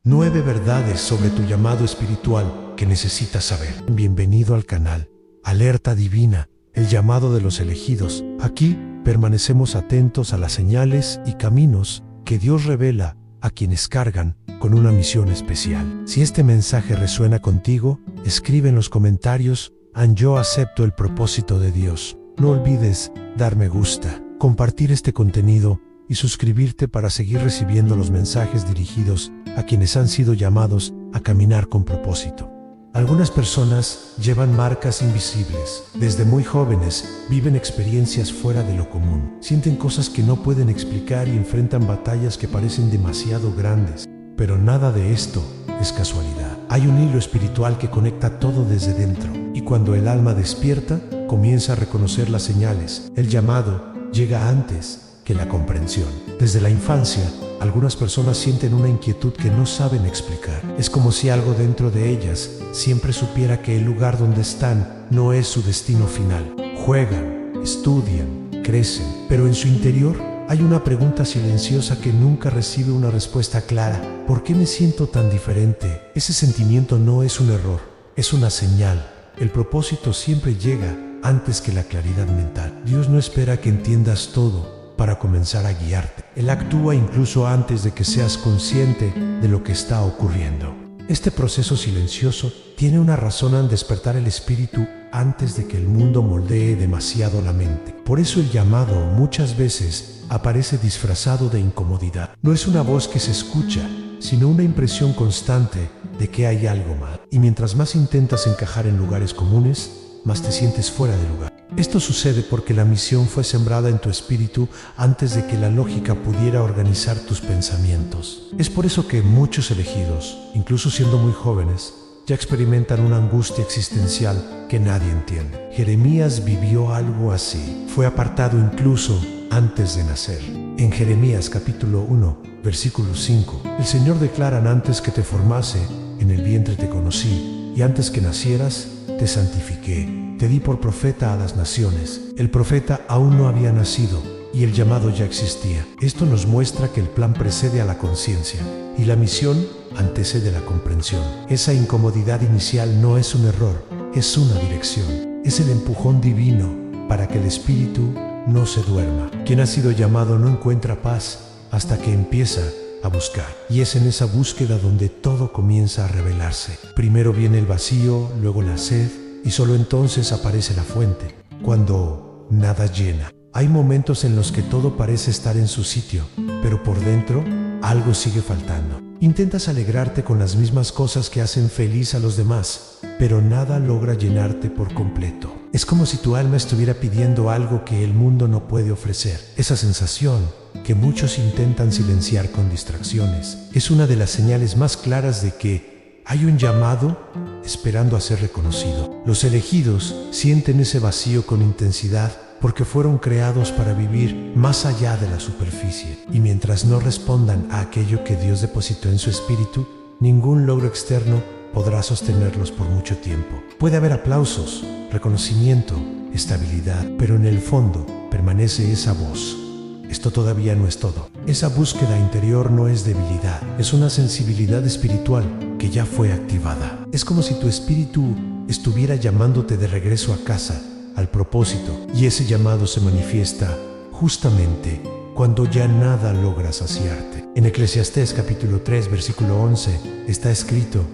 9 verdades sobre tu llamado espiritual que necesitas saber. Bienvenido al canal Alerta Divina, el llamado de los elegidos. Aquí permanecemos atentos a las señales y caminos que Dios revela a quienes cargan con una misión especial. Si este mensaje resuena contigo, escribe en los comentarios: yo acepto el propósito de Dios. No olvides dar me gusta, compartir este contenido y suscribirte para seguir recibiendo los mensajes dirigidos a quienes han sido llamados a caminar con propósito. Algunas personas llevan marcas invisibles. Desde muy jóvenes viven experiencias fuera de lo común. Sienten cosas que no pueden explicar y enfrentan batallas que parecen demasiado grandes. Pero nada de esto es casualidad. Hay un hilo espiritual que conecta todo desde dentro. Y cuando el alma despierta, comienza a reconocer las señales. El llamado llega antes que la comprensión. Desde la infancia, algunas personas sienten una inquietud que no saben explicar. Es como si algo dentro de ellas siempre supiera que el lugar donde están no es su destino final. Juegan, estudian, crecen, pero en su interior hay una pregunta silenciosa que nunca recibe una respuesta clara. ¿Por qué me siento tan diferente? Ese sentimiento no es un error, es una señal. El propósito siempre llega antes que la claridad mental. Dios no espera que entiendas todo para comenzar a guiarte. Él actúa incluso antes de que seas consciente de lo que está ocurriendo. Este proceso silencioso tiene una razón al despertar el espíritu antes de que el mundo moldee demasiado la mente. Por eso el llamado muchas veces aparece disfrazado de incomodidad. No es una voz que se escucha, sino una impresión constante de que hay algo mal. Y mientras más intentas encajar en lugares comunes, más te sientes fuera de lugar. Esto sucede porque la misión fue sembrada en tu espíritu antes de que la lógica pudiera organizar tus pensamientos. Es por eso que muchos elegidos, incluso siendo muy jóvenes, ya experimentan una angustia existencial que nadie entiende. Jeremías vivió algo así. Fue apartado incluso antes de nacer. En Jeremías capítulo 1, versículo 5, el Señor declara: antes que te formase, en el vientre te conocí, y antes que nacieras, te santifiqué, te di por profeta a las naciones. El profeta aún no había nacido y el llamado ya existía. Esto nos muestra que el plan precede a la conciencia y la misión antecede la comprensión. Esa incomodidad inicial no es un error, es una dirección. Es el empujón divino para que el espíritu no se duerma. Quien ha sido llamado no encuentra paz hasta que empieza a buscar. Y es en esa búsqueda donde todo comienza a revelarse. Primero viene el vacío, luego la sed, y solo entonces aparece la fuente, cuando nada llena. Hay momentos en los que todo parece estar en su sitio, pero por dentro algo sigue faltando. Intentas alegrarte con las mismas cosas que hacen feliz a los demás, pero nada logra llenarte por completo. Es como si tu alma estuviera pidiendo algo que el mundo no puede ofrecer. Esa sensación, que muchos intentan silenciar con distracciones, es una de las señales más claras de que hay un llamado esperando a ser reconocido. Los elegidos sienten ese vacío con intensidad porque fueron creados para vivir más allá de la superficie. Y mientras no respondan a aquello que Dios depositó en su espíritu, ningún logro externo podrá sostenerlos por mucho tiempo. Puede haber aplausos, reconocimiento, estabilidad, pero en el fondo permanece esa voz: esto todavía no es todo. Esa búsqueda interior no es debilidad, es una sensibilidad espiritual que ya fue activada. Es como si tu espíritu estuviera llamándote de regreso a casa, al propósito, y ese llamado se manifiesta justamente cuando ya nada logra saciarte. En Eclesiastés capítulo 3, versículo 11, está escrito: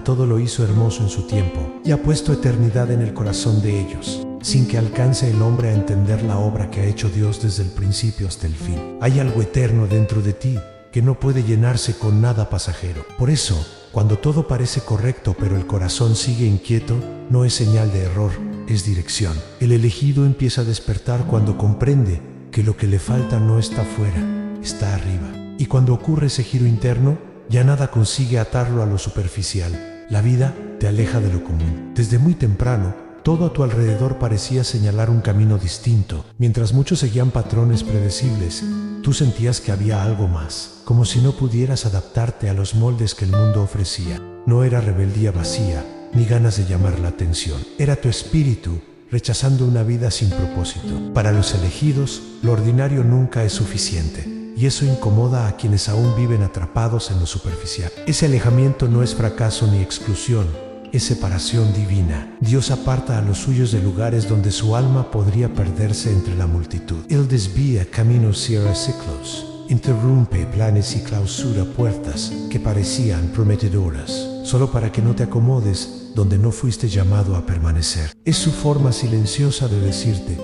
todo lo hizo hermoso en su tiempo, y ha puesto eternidad en el corazón de ellos, sin que alcance el hombre a entender la obra que ha hecho Dios desde el principio hasta el fin. Hay algo eterno dentro de ti que no puede llenarse con nada pasajero. Por eso, cuando todo parece correcto pero el corazón sigue inquieto, no es señal de error, es dirección. El elegido empieza a despertar cuando comprende que lo que le falta no está fuera, está arriba. Y cuando ocurre ese giro interno, ya nada consigue atarlo a lo superficial. La vida te aleja de lo común. Desde muy temprano, todo a tu alrededor parecía señalar un camino distinto. Mientras muchos seguían patrones predecibles, tú sentías que había algo más, como si no pudieras adaptarte a los moldes que el mundo ofrecía. No era rebeldía vacía, ni ganas de llamar la atención. Era tu espíritu rechazando una vida sin propósito. Para los elegidos, lo ordinario nunca es suficiente. y eso incomoda a quienes aún viven atrapados en lo superficial. Ese alejamiento no es fracaso ni exclusión, es separación divina. Dios aparta a los suyos de lugares donde su alma podría perderse entre la multitud. Él desvía caminos, cierra ciclos, interrumpe planes y clausura puertas que parecían prometedoras, solo para que no te acomodes donde no fuiste llamado a permanecer. Es su forma silenciosa de decirte: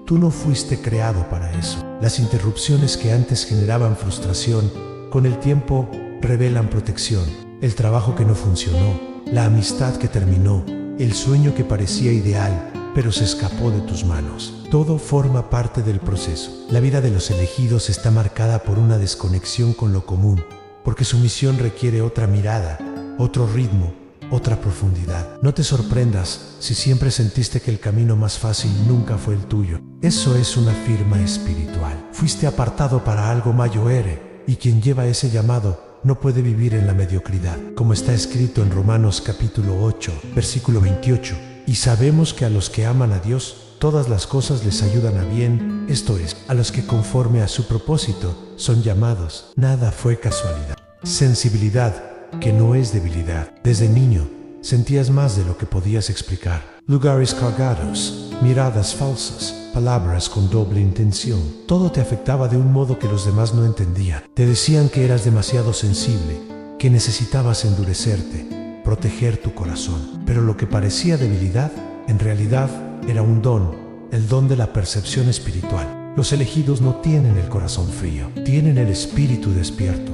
tú no fuiste creado para eso. Las interrupciones que antes generaban frustración, con el tiempo revelan protección. El trabajo que no funcionó, la amistad que terminó, el sueño que parecía ideal, pero se escapó de tus manos. Todo forma parte del proceso. La vida de los elegidos está marcada por una desconexión con lo común, porque su misión requiere otra mirada, otro ritmo, otra profundidad. No te sorprendas si siempre sentiste que el camino más fácil nunca fue el tuyo. Eso es una firma espiritual. Fuiste apartado para algo mayor, y quien lleva ese llamado no puede vivir en la mediocridad. Como está escrito en Romanos capítulo 8, versículo 28, y sabemos que a los que aman a Dios, todas las cosas les ayudan a bien, esto es, a los que conforme a su propósito son llamados. Nada fue casualidad. Sensibilidad, que no es debilidad. Desde niño, sentías más de lo que podías explicar. Lugares cargados, miradas falsas, palabras con doble intención. Todo te afectaba de un modo que los demás no entendían. Te decían que eras demasiado sensible, que necesitabas endurecerte, proteger tu corazón. Pero lo que parecía debilidad, en realidad, era un don, el don de la percepción espiritual. Los elegidos no tienen el corazón frío, tienen el espíritu despierto.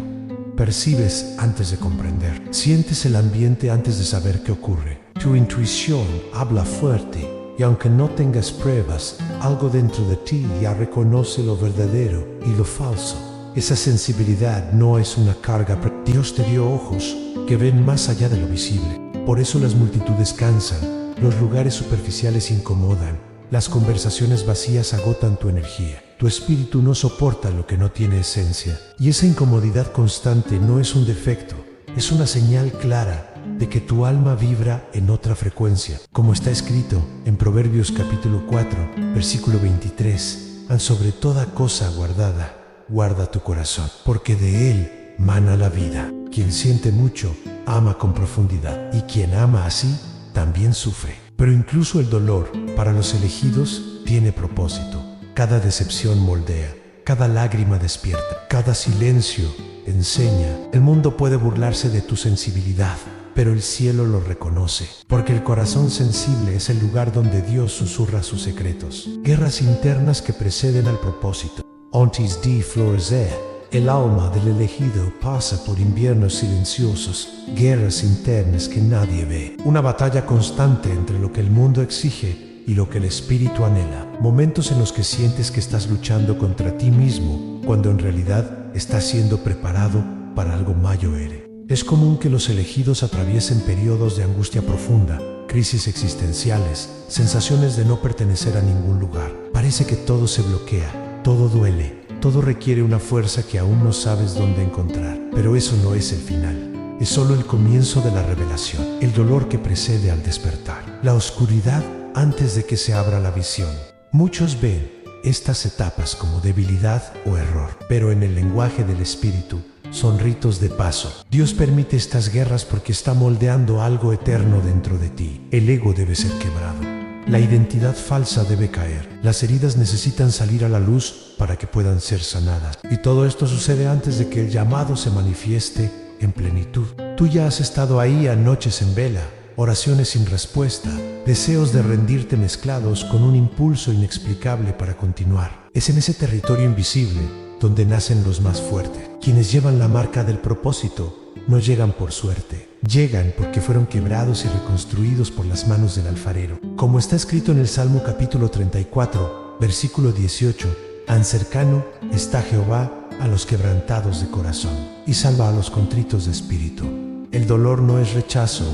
Percibes antes de comprender, sientes el ambiente antes de saber qué ocurre. Tu intuición habla fuerte, y aunque no tengas pruebas, algo dentro de ti ya reconoce lo verdadero y lo falso. Esa sensibilidad no es una carga. Dios te dio ojos que ven más allá de lo visible. Por eso las multitudes cansan, los lugares superficiales incomodan, las conversaciones vacías agotan tu energía. Tu espíritu no soporta lo que no tiene esencia. Y esa incomodidad constante no es un defecto, es una señal clara de que tu alma vibra en otra frecuencia. Como está escrito en Proverbios capítulo 4, versículo 23, sobre toda cosa guardada, guarda tu corazón, porque de él mana la vida. Quien siente mucho, ama con profundidad, y quien ama así, también sufre. Pero incluso el dolor, para los elegidos, tiene propósito. Cada decepción moldea, cada lágrima despierta, cada silencio enseña. El mundo puede burlarse de tu sensibilidad, pero el cielo lo reconoce, porque el corazón sensible es el lugar donde Dios susurra sus secretos. Guerras internas que preceden al propósito. Antes de florecer, el alma del elegido pasa por inviernos silenciosos, guerras internas que nadie ve. Una batalla constante entre lo que el mundo exige y lo que el espíritu anhela. Momentos en los que sientes que estás luchando contra ti mismo, cuando en realidad estás siendo preparado para algo mayor. Es común que los elegidos atraviesen periodos de angustia profunda, crisis existenciales, sensaciones de no pertenecer a ningún lugar. Parece que todo se bloquea, todo duele, todo requiere una fuerza que aún no sabes dónde encontrar. Pero eso no es el final, es solo el comienzo de la revelación, el dolor que precede al despertar, la oscuridad antes de que se abra la visión. Muchos ven estas etapas como debilidad o error, pero en el lenguaje del espíritu son ritos de paso. Dios permite estas guerras porque está moldeando algo eterno dentro de ti. El ego debe ser quebrado, la identidad falsa debe caer, las heridas necesitan salir a la luz para que puedan ser sanadas. Y todo esto sucede antes de que el llamado se manifieste en plenitud. Tú ya has estado ahí a noches en vela, oraciones sin respuesta, deseos de rendirte mezclados con un impulso inexplicable para continuar. Es en ese territorio invisible donde nacen los más fuertes. Quienes llevan la marca del propósito no llegan por suerte, llegan porque fueron quebrados y reconstruidos por las manos del alfarero. Como está escrito en el Salmo capítulo 34, versículo 18, tan cercano está Jehová a los quebrantados de corazón y salva a los contritos de espíritu. El dolor no es rechazo,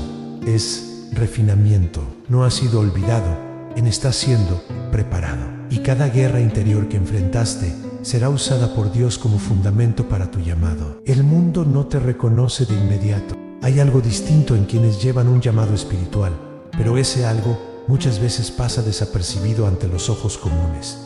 es refinamiento. No ha sido olvidado, está siendo preparado. Y cada guerra interior que enfrentaste será usada por Dios como fundamento para tu llamado. El mundo no te reconoce de inmediato. Hay algo distinto en quienes llevan un llamado espiritual, pero ese algo muchas veces pasa desapercibido ante los ojos comunes.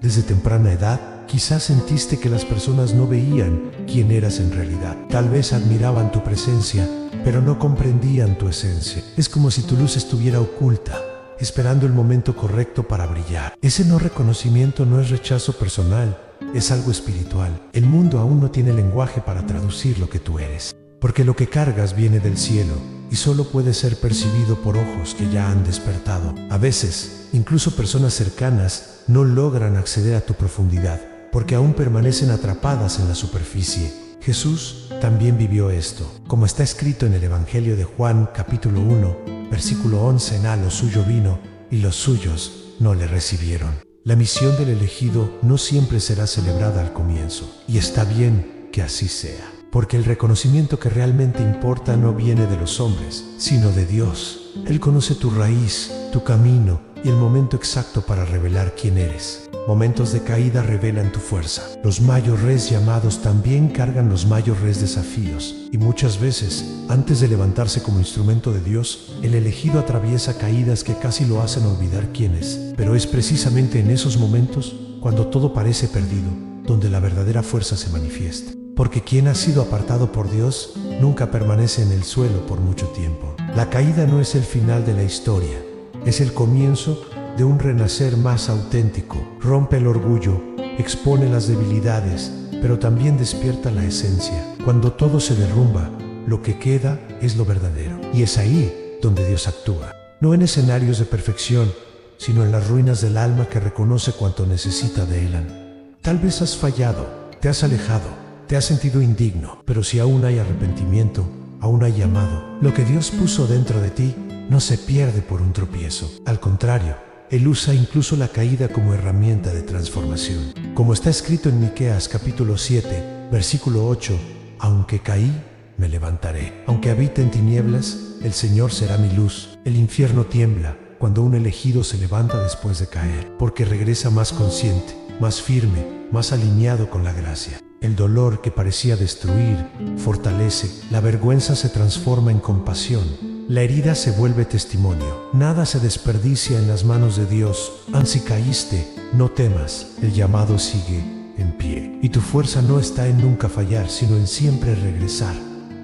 Desde temprana edad, Quizás sentiste que las personas no veían quién eras en realidad. Tal vez admiraban tu presencia, pero no comprendían tu esencia. Es como si tu luz estuviera oculta, esperando el momento correcto para brillar. Ese no reconocimiento no es rechazo personal, es algo espiritual. El mundo aún no tiene lenguaje para traducir lo que tú eres, porque lo que cargas viene del cielo y solo puede ser percibido por ojos que ya han despertado. A veces, incluso personas cercanas no logran acceder a tu profundidad, porque aún permanecen atrapadas en la superficie. Jesús también vivió esto, como está escrito en el Evangelio de Juan, capítulo 1, versículo 11, a lo suyo vino, y los suyos no le recibieron. La misión del elegido no siempre será celebrada al comienzo, y está bien que así sea, porque el reconocimiento que realmente importa no viene de los hombres, sino de Dios. Él conoce tu raíz, tu camino y el momento exacto para revelar quién eres. Momentos de caída revelan tu fuerza. Los mayores llamados también cargan los mayores desafíos, y muchas veces, antes de levantarse como instrumento de Dios, el elegido atraviesa caídas que casi lo hacen olvidar quién es. Pero es precisamente en esos momentos, cuando todo parece perdido, donde la verdadera fuerza se manifiesta. Porque quien ha sido apartado por Dios nunca permanece en el suelo por mucho tiempo. La caída no es el final de la historia, es el comienzo de un renacer más auténtico. Rompe el orgullo, expone las debilidades, pero también despierta la esencia. Cuando todo se derrumba, lo que queda es lo verdadero. Y es ahí donde Dios actúa. No en escenarios de perfección, sino en las ruinas del alma que reconoce cuanto necesita de Él. Tal vez has fallado, te has alejado, te has sentido indigno, pero si aún hay arrepentimiento, aún hay llamado. Lo que Dios puso dentro de ti no se pierde por un tropiezo. Al contrario, Él usa incluso la caída como herramienta de transformación. Como está escrito en Miqueas capítulo 7, versículo 8, aunque caí, me levantaré. Aunque habite en tinieblas, el Señor será mi luz. El infierno tiembla cuando un elegido se levanta después de caer, porque regresa más consciente, más firme, más alineado con la gracia. El dolor que parecía destruir, fortalece. La vergüenza se transforma en compasión. La herida se vuelve testimonio. Nada se desperdicia en las manos de Dios. Ansí caíste, no temas. El llamado sigue en pie. Y tu fuerza no está en nunca fallar, sino en siempre regresar.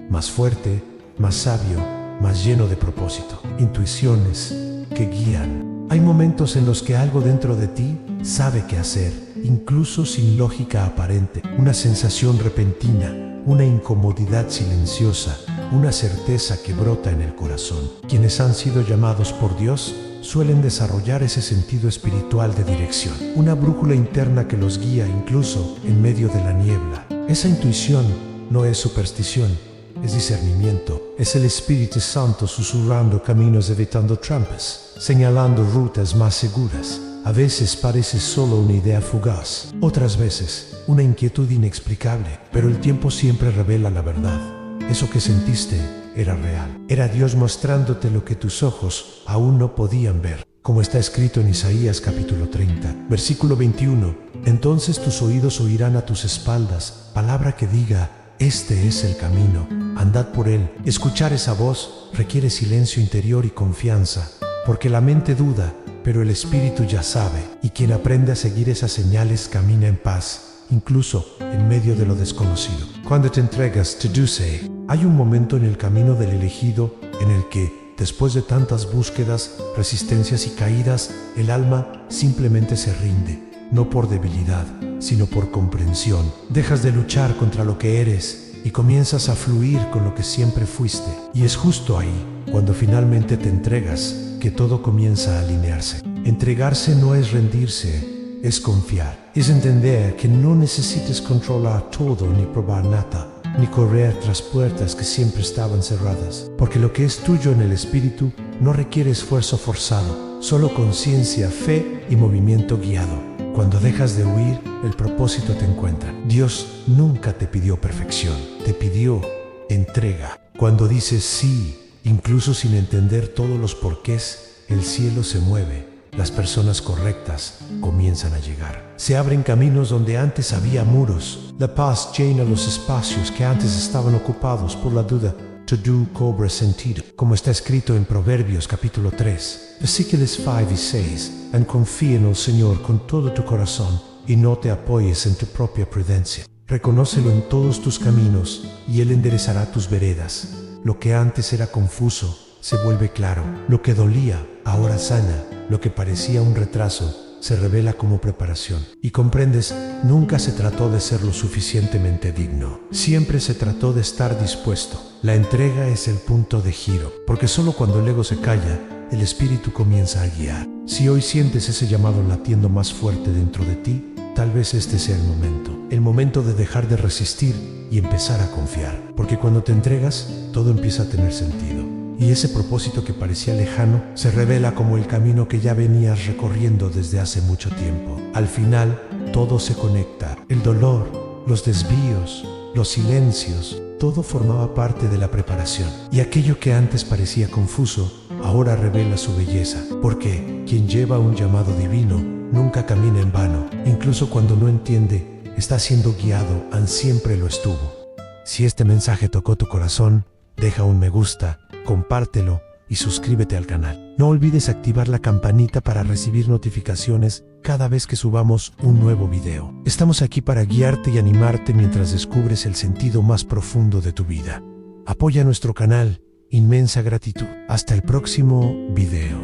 Más fuerte, más sabio, más lleno de propósito. Intuiciones que guían. Hay momentos en los que algo dentro de ti sabe qué hacer, incluso sin lógica aparente. Una sensación repentina, una incomodidad silenciosa, una certeza que brota en el corazón. Quienes han sido llamados por Dios suelen desarrollar ese sentido espiritual de dirección, una brújula interna que los guía incluso en medio de la niebla. Esa intuición no es superstición, es discernimiento. Es el Espíritu Santo susurrando caminos, evitando trampas, señalando rutas más seguras. A veces parece solo una idea fugaz, otras veces una inquietud inexplicable, pero el tiempo siempre revela la verdad. Eso que sentiste era real. Era Dios mostrándote lo que tus ojos aún no podían ver. Como está escrito en Isaías capítulo 30, versículo 21, entonces tus oídos oirán a tus espaldas, palabra que diga, este es el camino, andad por él. Escuchar esa voz requiere silencio interior y confianza, porque la mente duda, pero el espíritu ya sabe, y quien aprende a seguir esas señales camina en paz, incluso en medio de lo desconocido. Cuando te entregas, to do say, hay un momento en el camino del elegido en el que, después de tantas búsquedas, resistencias y caídas, el alma simplemente se rinde, no por debilidad, sino por comprensión. Dejas de luchar contra lo que eres y comienzas a fluir con lo que siempre fuiste. Y es justo ahí, cuando finalmente te entregas, que todo comienza a alinearse. Entregarse no es rendirse, es confiar. Es entender que no necesites controlar todo ni probar nada, ni correr tras puertas que siempre estaban cerradas. Porque lo que es tuyo en el espíritu no requiere esfuerzo forzado, solo conciencia, fe y movimiento guiado. Cuando dejas de huir, el propósito te encuentra. Dios nunca te pidió perfección, te pidió entrega. Cuando dices sí, incluso sin entender todos los porqués, el cielo se mueve. Las personas correctas comienzan a llegar. Se abren caminos donde antes había muros. La paz llena los espacios que antes estaban ocupados por la duda. To do cobra sentido, como está escrito en Proverbios capítulo 3, versículos 5 y 6. Confía en el Señor con todo tu corazón y no te apoyes en tu propia prudencia. Reconócelo en todos tus caminos y Él enderezará tus veredas. Lo que antes era confuso se vuelve claro. Lo que dolía ahora sana. Lo que parecía un retraso se revela como preparación. Y comprendes, nunca se trató de ser lo suficientemente digno. Siempre se trató de estar dispuesto. La entrega es el punto de giro, porque solo cuando el ego se calla, el espíritu comienza a guiar. Si hoy sientes ese llamado latiendo más fuerte dentro de ti, tal vez este sea el momento de dejar de resistir y empezar a confiar. Porque cuando te entregas, todo empieza a tener sentido. Y ese propósito que parecía lejano se revela como el camino que ya venías recorriendo desde hace mucho tiempo. Al final, todo se conecta. El dolor, los desvíos, los silencios, todo formaba parte de la preparación. Y aquello que antes parecía confuso, ahora revela su belleza. Porque quien lleva un llamado divino nunca camina en vano. Incluso cuando no entiende, está siendo guiado, siempre lo estuvo. Si este mensaje tocó tu corazón, deja un me gusta, compártelo y suscríbete al canal. No olvides activar la campanita para recibir notificaciones cada vez que subamos un nuevo video. Estamos aquí para guiarte y animarte mientras descubres el sentido más profundo de tu vida. Apoya nuestro canal. Inmensa gratitud. Hasta el próximo video.